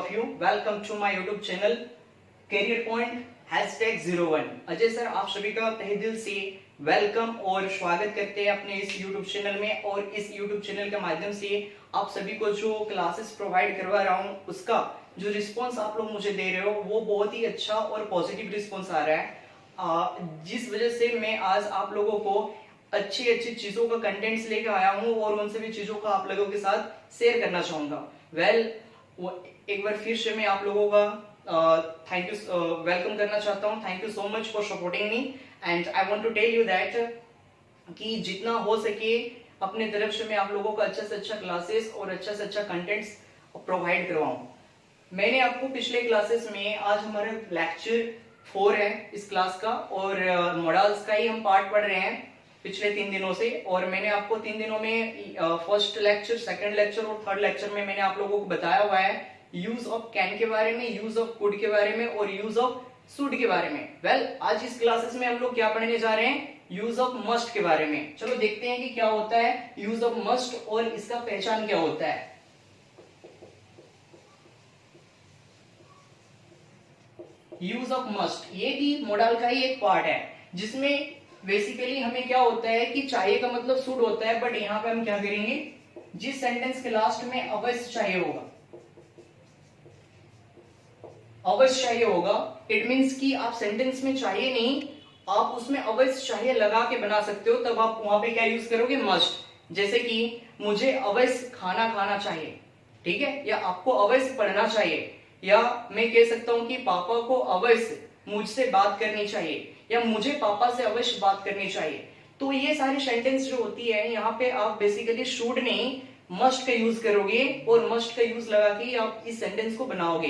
of you. Welcome to my YouTube channel Career Point #01। Ajay sir आप सभी का तहे दिल से वेलकम और स्वागत करते हैं अपने इस YouTube चैनल में। और इस YouTube चैनल के माध्यम से आप सभी को जो क्लासेस प्रोवाइड करवा रहा हूँ उसका जो रिस्पॉन्स आप लोग मुझे दे रहे हो वो बहुत ही अच्छा और पॉजिटिव रिस्पॉन्स आ रहा है, जिस वजह से मैं आज आप लोगों को अच्छी अच्छी चीजों का कंटेंट्स लेकर आया हूँ और उन सभी चीजों का आप लोगों के साथ शेयर करना चाहूंगा। एक बार फिर से मैं आप लोगों का थैंक यू वेलकम करना चाहता हूँ। Thank you so much for supporting me and I want to tell you that कि जितना हो सके अपने तरफ से मैं आप लोगों को अच्छा से अच्छा क्लासेस और अच्छा से अच्छा कंटेंट्स प्रोवाइड करवाऊं। मैंने आपको पिछले क्लासेस में, आज हमारा लेक्चर 4 है इस क्लास का और मॉडल्स का ही हम पार्ट पढ़ रहे हैं पिछले 3 दिनों से। और मैंने आपको 3 दिनों में फर्स्ट लेक्चर, सेकंड लेक्चर और थर्ड लेक्चर में मैंने आप लोगों को बताया हुआ है यूज ऑफ कैन के बारे में, यूज ऑफ कुड के बारे में और यूज ऑफ शुड के बारे में। आज इस क्लासेस में हम लोग क्या पढ़ने जा रहे हैं, यूज ऑफ मस्ट के बारे में। चलो देखते हैं कि क्या होता है यूज ऑफ मस्ट और इसका पहचान क्या होता है। यूज ऑफ मस्ट ये भी मॉडल का ही एक पार्ट है, जिसमें बेसिकली हमें क्या होता है कि चाहिए का मतलब शुड होता है, बट यहां पे हम क्या करेंगे, जिस सेंटेंस के लास्ट में अवश्य चाहिए होगा, अवश्य चाहिए होगा, इट मींस कि आप सेंटेंस में चाहिए नहीं, आप उसमें अवश्य चाहिए लगा के बना सकते हो, तब आप वहां पे क्या यूज करोगे, मस्ट। जैसे कि मुझे अवश्य खाना खाना चाहिए, ठीक है, या आपको अवश्य पढ़ना चाहिए, या मैं कह सकता हूं कि पापा को अवश्य मुझसे बात करनी चाहिए, या मुझे पापा से अवश्य बात करनी चाहिए। तो ये सारी सेंटेंस जो होती है यहाँ पे आप बेसिकली शुड नहीं मस्ट का यूज करोगे और मस्ट का यूज लगा के आप इस सेंटेंस को बनाओगे,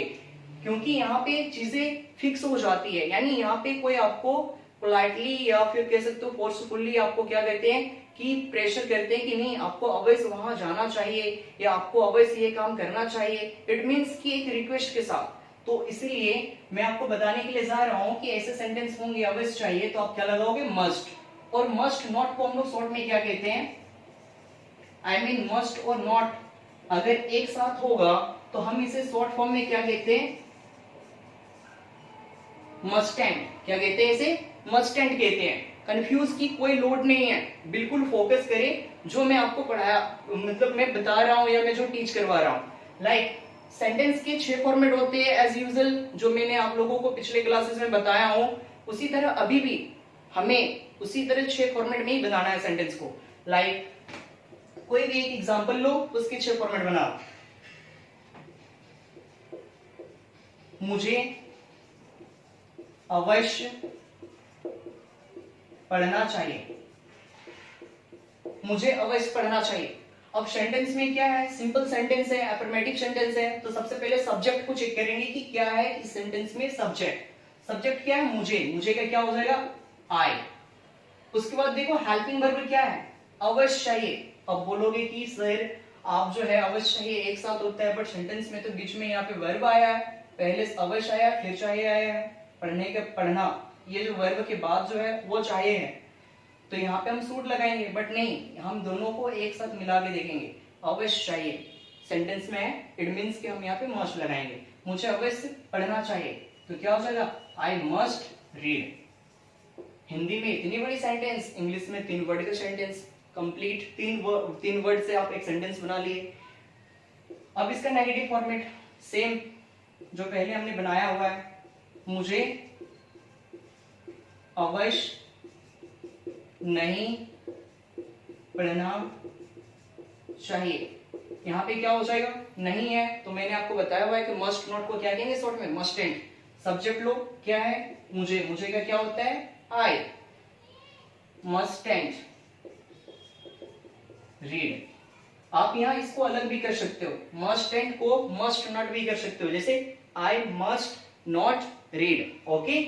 क्योंकि यहाँ पे चीजें फिक्स हो जाती है। यानी यहाँ पे कोई आपको पोलाइटली या फिर कह सकते हो फोर्सफुली आपको क्या कहते हैं कि प्रेशर करते हैं कि नहीं आपको अवश्य वहां जाना चाहिए या आपको अवश्य ये काम करना चाहिए, इट मीन्स कि एक रिक्वेस्ट के साथ। तो इसीलिए मैं आपको बताने के लिए जा रहा हूं कि ऐसे सेंटेंस होंगे अवश्य चाहिए तो आप क्या लगाओगे, मस्ट। और मस्ट नॉट को हम लोग शॉर्ट में क्या कहते हैं, आई मीन मस्ट और नॉट अगर एक साथ होगा तो हम इसे शॉर्ट फॉर्म में क्या कहते हैं, मस्ट एंड। क्या कहते हैं इसे, मस्ट एंड कहते हैं। कंफ्यूज की कोई लोड नहीं है, बिल्कुल फोकस करें जो मैं आपको पढ़ाया, मतलब मैं बता रहा हूं या मैं जो टीच करवा रहा हूं। लाइक सेंटेंस के 6 फॉर्मेट होते हैं एज यूजुअल, जो मैंने आप लोगों को पिछले क्लासेस में बताया हूं, उसी तरह अभी भी हमें उसी तरह 6 फॉर्मेट में ही बनाना है सेंटेंस को। लाइक कोई भी एक एग्जांपल लो, उसके 6 फॉर्मेट बनाओ। मुझे अवश्य पढ़ना चाहिए, मुझे अवश्य पढ़ना चाहिए। अब सेंटेंस में क्या है, सिंपल सेंटेंस है, अफर्मेटिव सेंटेंस है, तो सबसे पहले सब्जेक्ट को चेक करेंगे कि क्या है इस सेंटेंस में सब्जेक्ट। सब्जेक्ट क्या है, मुझे का क्या हो जाएगा, आई। उसके बाद देखो हेल्पिंग वर्ब क्या है, अवश्य चाहिए। अब बोलोगे कि सर आप जो है अवश्य चाहिए एक साथ होता है, बट सेंटेंस में तो बीच में यहाँ पे वर्ब आया है, पहले अवश्य आया फिर चाहिए आया है, पढ़ने का पढ़ना, ये जो वर्ब के बाद जो है वो चाहिए है, तो यहाँ पे हम शुड लगाएंगे, बट नहीं, हम दोनों को एक साथ मिला के देखेंगे। अवश्य चाहिए सेंटेंस में है, इट मींस कि हम यहाँ पे मस्ट लगाएंगे। मुझे अवश्य पढ़ना चाहिए तो क्या हो जाएगा, आई मस्ट रीड। हिंदी में इतनी बड़ी सेंटेंस, इंग्लिश में 3 वर्ड का सेंटेंस, कंप्लीट 3 वर्ड से आप एक सेंटेंस बना लिए। अब इसका नेगेटिव फॉर्मेट सेम जो पहले हमने बनाया हुआ है, मुझे अवश्य नहीं पढ़ना चाहिए। यहां पे क्या हो जाएगा, नहीं है, तो मैंने आपको बताया हुआ है कि मस्ट नॉट को क्या कहेंगे शॉर्ट में, मस्ट एंड। सब्जेक्ट लो क्या है, मुझे का क्या होता है, आई मस्ट एंड रीड। आप यहां इसको अलग भी कर सकते हो, मस्ट एंड को मस्ट नॉट भी कर सकते हो, जैसे I must not read, okay.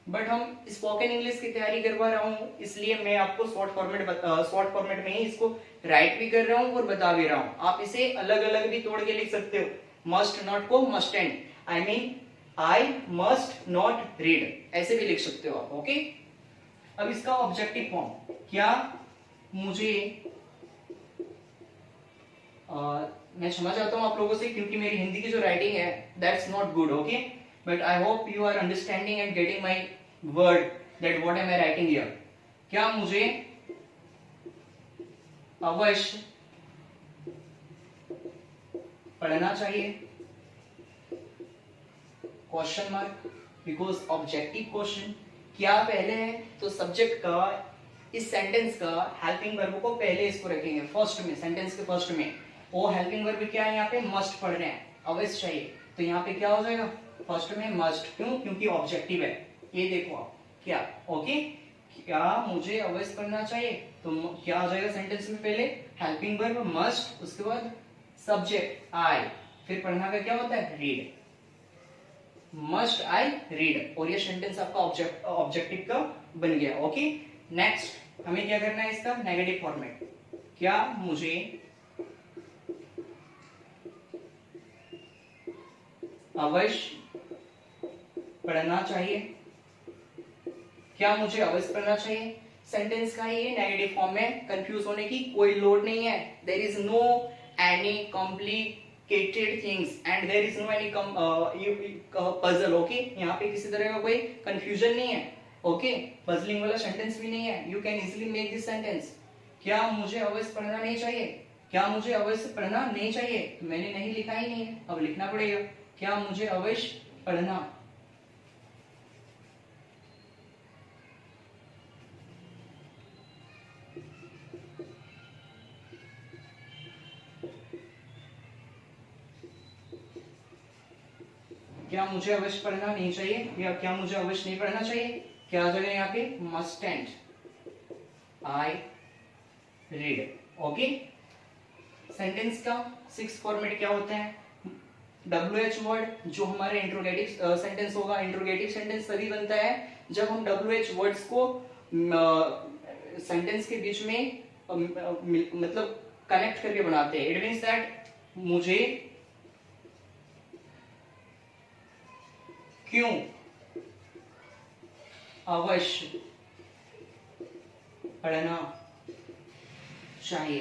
But हम स्पोकन इंग्लिश की तैयारी करवा रहा हूं, इसलिए मैं आपको शॉर्ट फॉर्मेट में ही इसको राइट भी कर रहा हूं और बता भी रहा हूं। आप इसे अलग अलग भी तोड़ के लिख सकते हो, मस्ट नॉट को must and, I mean I must not read, ऐसे भी लिख सकते हो आप, ओके। अब इसका ऑब्जेक्टिव फॉर्म, क्या मुझे मैं क्षमा चाहता हूँ आप लोगों से, क्योंकि मेरी हिंदी की जो राइटिंग है that's not good, okay, but I hope you are understanding and getting my word that what am I writing here. क्या मुझे अवश्य पढ़ना चाहिए, question mark, because objective question. क्या पहले है तो सब्जेक्ट का, इस सेंटेंस का हेल्पिंग वर्ब को पहले इसको रखेंगे फर्स्ट में, सेंटेंस के फर्स्ट में। वो हेल्पिंग वर्ब क्या है यहाँ पे, मस्ट पढ़ रहे हैं, अवश्य चाहिए, तो यहाँ पे क्या हो जाएगा फर्स्ट में मस्ट। क्यों? क्योंकि ऑब्जेक्टिव है। ये देखो आप क्या, ओके, क्या मुझे अवश्य पढ़ना चाहिए, तो क्या आ जाएगा सेंटेंस में, पहले हेल्पिंग वर्ब मस्ट, उसके बाद सब्जेक्ट आई, फिर पढ़ना का क्या होता है, रीड, मस्ट आई रीड, और ये सेंटेंस आपका ऑब्जेक्टिव का बन गया। ओके, नेक्स्ट हमें क्या करना है इसका नेगेटिव फॉर्मेट। क्या मुझे अवश्य पढ़ना चाहिए, क्या मुझे अवश्य पढ़ना चाहिए, सेंटेंस का ये नेगेटिव फॉर्म में, कंफ्यूज होने की कोई लोड नहीं है। There is no any complicated things and there is no any puzzle, okay, यहाँ पे किसी तरह का कोई कंफ्यूजन नहीं है, ओके, पजलिंग वाला सेंटेंस भी नहीं है, you can easily make this sentence. क्या मुझे अवश्य पढ़ना नहीं चाहिए, क्या मुझे अवश्य पढ़ना नहीं चाहिए, तो मैंने नहीं लिखा ही नहीं है, अब लिखना पड़ेगा, क्या मुझे अवश्य पढ़ना क्या मुझे अवश्य पढ़ना नहीं चाहिए, या क्या मुझे अवश्य नहीं पढ़ना चाहिए, क्या आ जाएगा यहाँ पे मस्टेंट आई रीड, ओके। सेंटेंस का 6 फॉर्मेट क्या होता है, WH वर्ड, जो हमारे इंट्रोगेटिव सेंटेंस होगा, इंट्रोगेटिव सेंटेंस तभी बनता है जब हम WH वर्ड्स को सेंटेंस के बीच में मतलब कनेक्ट करके बनाते हैं। इट मींस दैट मुझे क्यों अवश्य पढ़ना चाहिए,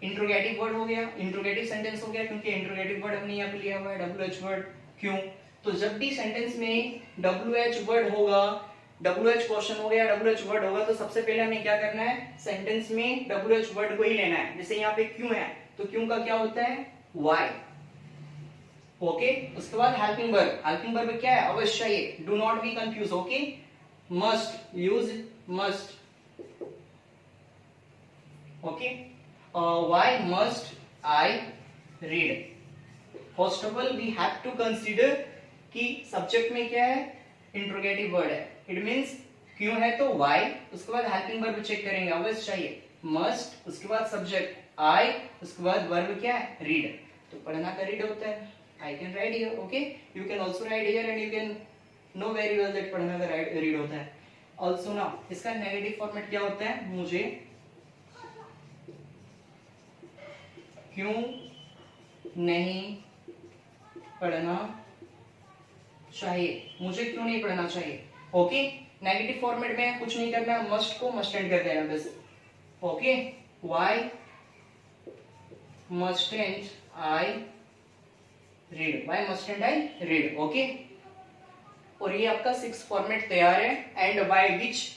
इंट्रोगेटिव वर्ड हो गया, इंट्रोगेटिव सेंटेंस हो गया, क्योंकि इंट्रोगेटिव वर्ड हमने यहाँ पे लिया हुआ है WH वर्ड, क्यों, तो जब भी सेंटेंस में WH वर्ड होगा, WH क्वेश्चन हो गया, WH वर्ड होगा, तो सबसे पहले हमें क्या करना है, सेंटेंस में WH वर्ड को ही लेना है। जैसे यहाँ पे क्यों है, तो क्यों का क्या होता है, वाई, ओके, उसके बाद हेल्पिंग वर्ब, हेल्पिंग वर्ब क्या है, अवश्य चाहिए, do not be confuse, okay, must, use must, okay, why must I read? First of all, we have to consider कि सब्जेक्ट में क्या है, इंट्रोगेटिव वर्ड है, इट मींस क्यों है तो why, उसके बाद हेल्पिंग वर्ब चेक करेंगे, अवश्य चाहिए, मस्ट, उसके बाद सब्जेक्ट I, उसके बाद वर्ब क्या है, रीड, तो पढ़ना का रीड होता है, I can write here, okay, you can also write here and you can know very well that पढ़ना का रीड होता है। Also now, इसका नेगेटिव फॉर्मेट क्या होता है, मुझे क्यों नहीं पढ़ना चाहिए, मुझे क्यों नहीं पढ़ना चाहिए, ओके, नेगेटिव फॉर्मेट में कुछ नहीं करना, मस्ट को मस्टेंट कर देना बस, ओके, व्हाई मस्टेंट आई रीड, व्हाई मस्टेंट आई रीड, ओके, और ये आपका 6 फॉर्मेट तैयार है, and by which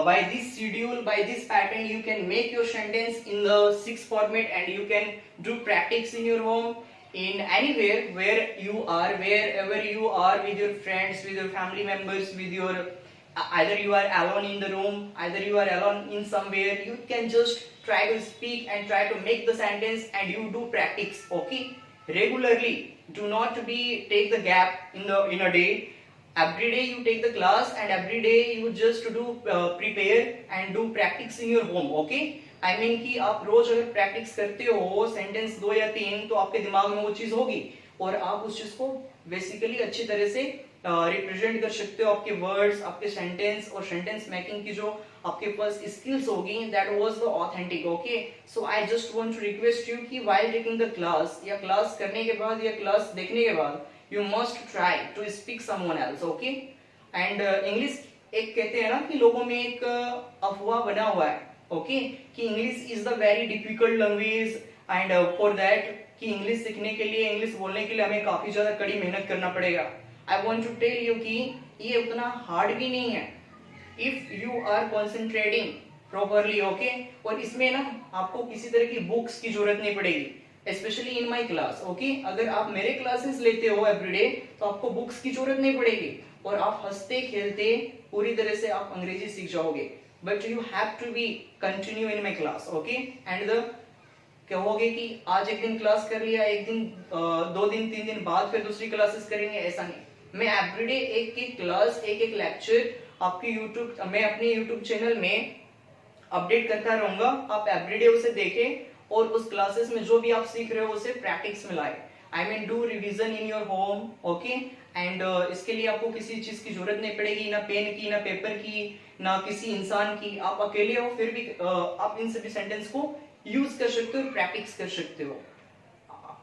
by this schedule, by this pattern, you can make your sentence in the 6 format and you can do practice in your home, in anywhere where you are, wherever you are, with your friends, with your family members, with your either you are alone in the room, either you are alone in somewhere, you can just try to speak and try to make the sentence and you do practice, okay, regularly, do not be take the gap in a day. Every day you take the class and every day you just do prepare and do practice in your home, okay, I mean कि आप रोज अगर practice करते हो sentence 2 या 3, तो आपके दिमाग में वो चीज होगी और आप उस चीज को बेसिकली अच्छी तरह से रिप्रेजेंट कर सकते हो, आपके वर्ड्स, आपके सेंटेंस और सेंटेंस मेकिंग की जो आपके पास स्किल्स होगी, that was the authentic, okay. So I just want to request you कि व्हाइल टेकिंग द क्लास, या क्लास करने के बाद या क्लास देखने के बाद, you must try to speak someone else, okay, and English एक कहते हैं ना कि लोगों में एक अफवाह बना हुआ है, okay, कि English is the very difficult language and for that कि इंग्लिश सीखने के लिए, इंग्लिश बोलने के लिए हमें काफी ज्यादा कड़ी मेहनत करना पड़ेगा। I want to tell you कि ये उतना हार्ड भी नहीं है if you are concentrating properly, okay. और इसमें ना आपको किसी तरह की बुक्स की जरूरत नहीं पड़ेगी, specially in my class, okay. अगर आप मेरे क्लासेस लेते हो एवरीडे तो आपको बुक्स की जरूरत नहीं पड़ेगी और आप हंसते खेलते पूरी तरह से आप अंग्रेजी सीख जाओगे। But you have to be continue in my class, okay. And the कहोगे कि आज एक दिन क्लास कर लिया, एक दिन 2 दिन 3 दिन बाद फिर दूसरी क्लासेस करेंगे, ऐसा नहीं। मैं एवरीडे एक एक क्लास, एक एक लेक्चर आपकी मैं अपने यूट्यूब चैनल में अपडेट करता रहूंगा। आप एवरीडे उसे देखें और उस क्लासेस में जो भी आप सीख रहे हो उसे प्रैक्टिस में लाए। I mean do revision in your home, okay. And इसके लिए आपको किसी चीज की जरूरत नहीं पड़ेगी, ना पेन की, ना पेपर की, ना किसी इंसान की। आप अकेले हो फिर भी आप इन सभी सेंटेंस को यूज कर सकते हो और प्रैक्टिस कर सकते हो।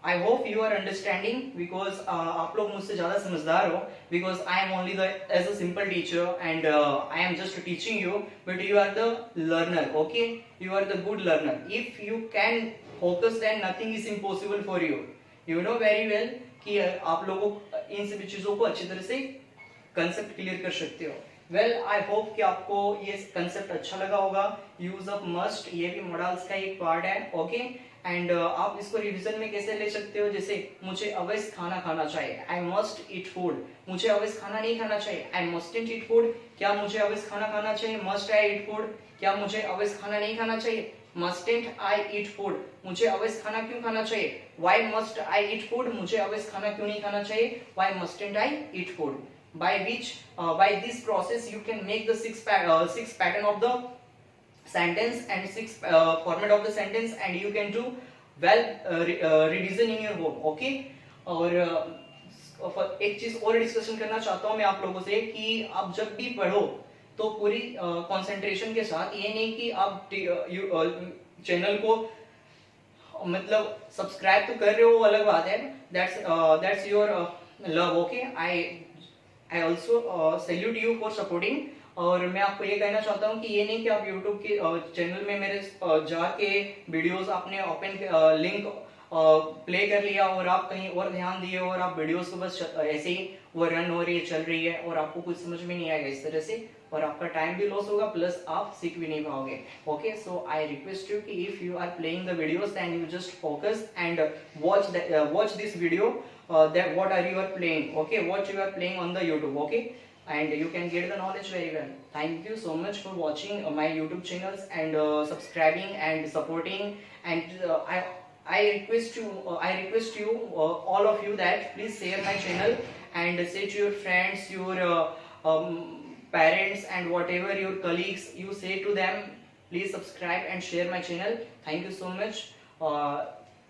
I hope you are understanding, because आप लोग मुझसे ज्यादा समझदार हो, because I am only as a simple teacher and I am just teaching you, but you are the learner, okay. You are the good learner. If you can focus then nothing is impossible for you. You know very well कि आप लोगों इन सभी चीजों को अच्छी तरह से concept clear कर सकते हो। वेल आई होप कि आपको ये कंसेप्ट अच्छा लगा होगा। यूज ऑफ मस्ट ये भी मॉडल्स का एक पार्ट है, ओके। एंड आप इसको रिवीजन में कैसे ले सकते हो, जैसे मुझे अवश्य खाना खाना चाहिए, आई मस्ट ईट फूड। मुझे अवश्य खाना नहीं खाना चाहिए, आई मस्टंट ईट फूड। क्या मुझे अवश्य खाना खाना चाहिए, मस्ट आई ईट फूड। क्या मुझे अवश्य खाना नहीं खाना चाहिए, मस्टंट आई ईट फूड। मुझे अवश्य खाना क्यों खाना चाहिए, why must I eat food. मुझे अवश्य खाना क्यों नहीं खाना चाहिए, why mustn't I eat food. By this process you can make the six pattern of the sentence and 6 format of the sentence, and you can do well revision in your home, okay। और एक चीज और discussion करना चाहता हूं मैं आप लोगों से कि आप जब भी पढ़ो तो पूरी कंसंट्रेशन के साथ, ये नहीं कि आप चैनल को मतलब सब्सक्राइब तो कर रहे हो, अलग बात है, that's your love, okay. I also salute you for supporting. और मैं आपको ये कहना चाहता हूँ कि ये नहीं कि आप YouTube के चैनल में मेरे जाके वीडियोस आपने ओपन लिंक प्ले कर लिया और आप कहीं और ध्यान दिए और आप वीडियोस को बस ऐसे ही वो रन हो रही है, चल रही है और आपको कुछ समझ में नहीं आएगा इस तरह से, और आपका टाइम भी लॉस होगा प्लस आप सीख भी नहीं पाओगे, okay. So I request you कि if you are playing the videos then you just focus and watch this video, that what are you are playing, okay, what you are playing on the YouTube, okay, and you can get the knowledge very well. Thank you so much for watching my YouTube channels and subscribing and supporting, and I request you all of you that please share my channel and say to your friends, your parents and whatever your colleagues, you say to them please subscribe and share my channel. Thank you so much.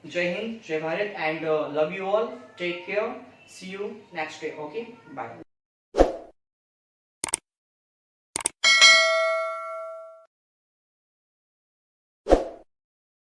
Jai Hind, Jai Bharat, and love you all. Take care. See you next day. Okay, bye.